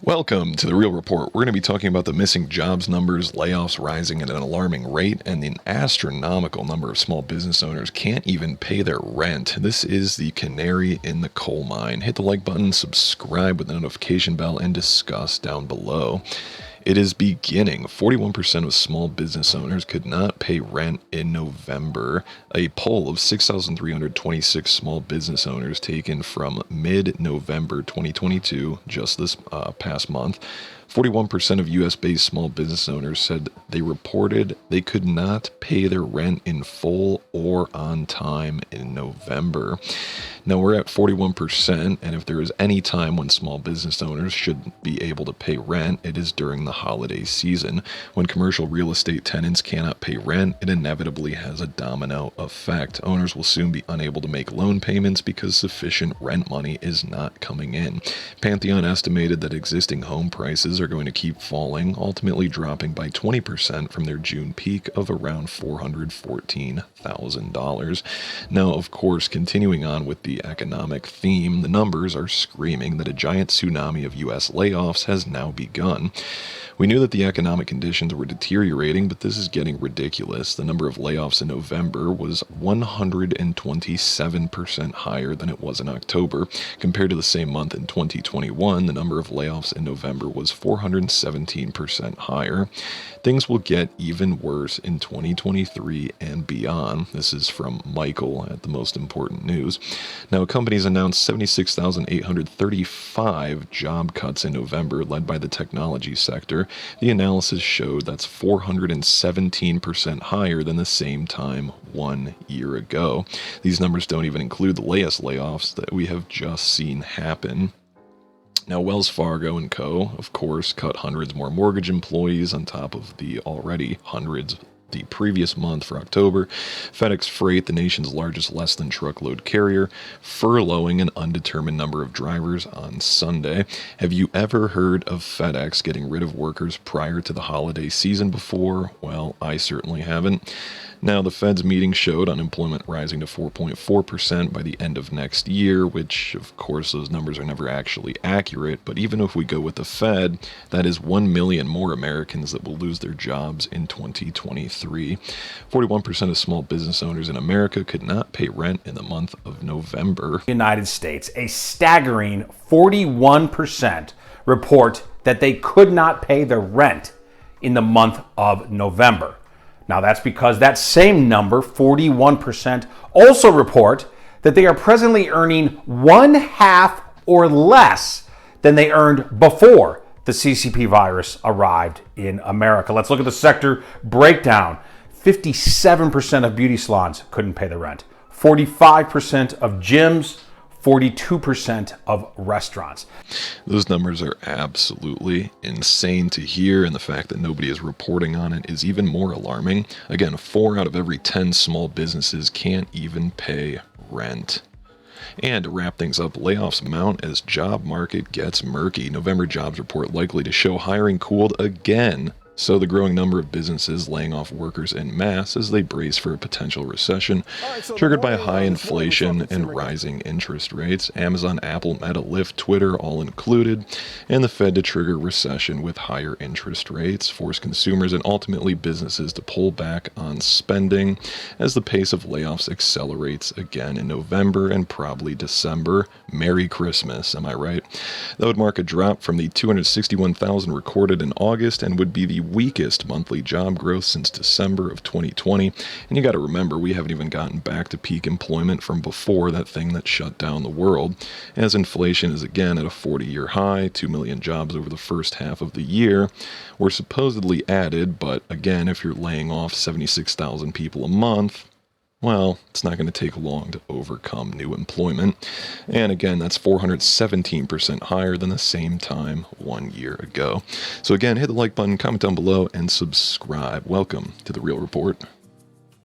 Welcome to The Real Report. We're going to be talking about the missing jobs numbers, layoffs rising at an alarming rate, and the astronomical number of small business owners can't even pay their rent. This is the canary in the coal mine. Hit the like button, subscribe with the notification bell, and discuss down below. It is beginning. 41% of small business owners could not pay rent in November. A poll of 6,326 small business owners taken from mid-November 2022, just this past month, 41% of U.S.-based small business owners said they reported they could not pay their rent in full or on time in November. Now we're at 41%, and if there is any time when small business owners should be able to pay rent, it is during the holiday season. When commercial real estate tenants cannot pay rent, it inevitably has a domino effect. Owners will soon be unable to make loan payments because sufficient rent money is not coming in. Pantheon estimated that existing home prices are going to keep falling, ultimately dropping by 20% from their June peak of around $414,000. Now, of course, continuing on with the economic theme, the numbers are screaming that a giant tsunami of U.S. layoffs has now begun. We knew that the economic conditions were deteriorating, but this is getting ridiculous. The number of layoffs in November was 127% higher than it was in October. Compared to the same month in 2021, the number of layoffs in November was 417% higher. Things will get even worse in 2023 and beyond. This is from Michael at The Most Important News. Now, companies announced 76,835 job cuts in November, led by the technology sector. The analysis showed that's 417% higher than the same time 1 year ago. These numbers don't even include the latest layoffs that we have just seen happen. Now, Wells Fargo and Co., of course, cut hundreds more mortgage employees on top of the already hundreds the previous month for October. FedEx Freight, the nation's largest less-than-truckload carrier, furloughing an undetermined number of drivers on Sunday. Have you ever heard of FedEx getting rid of workers prior to the holiday season before? Well, I certainly haven't. Now, the Fed's meeting showed unemployment rising to 4.4% by the end of next year, which, of course, those numbers are never actually accurate. But even if we go with the Fed, that is 1 million more Americans that will lose their jobs in 2023. 41% of small business owners in America could not pay rent in the month of November. United States, a staggering 41% report that they could not pay their rent in the month of November. Now, that's because that same number, 41%, also report that they are presently earning one half or less than they earned before the CCP virus arrived in America. Let's look at the sector breakdown. 57% of beauty salons couldn't pay the rent. 45% of gyms, 42% of restaurants. Those numbers are absolutely insane to hear, and the fact that nobody is reporting on it is even more alarming. Again, 4 out of every 10 small businesses can't even pay rent. And to wrap things up, layoffs mount as job market gets murky. November jobs report likely to show hiring cooled again. So the growing number of businesses laying off workers en masse as they brace for a potential recession, triggered by high inflation and rising interest rates. Amazon, Apple, Meta, Lyft, Twitter, all included, and the Fed to trigger recession with higher interest rates, force consumers and ultimately businesses to pull back on spending as the pace of layoffs accelerates again in November and probably December. Merry Christmas, am I right? That would mark a drop from the 261,000 recorded in August and would be the weakest monthly job growth since December of 2020. And you got to remember, we haven't even gotten back to peak employment from before that thing that shut down the world, as inflation is again at a 40-year high. 2 million jobs over the first half of the year were supposedly added, but again, if you're laying off 76,000 people a month, well, it's not going to take long to overcome new employment. And again, that's 417% higher than the same time 1 year ago. So again, hit the like button, comment down below, and subscribe. Welcome to The Real Report.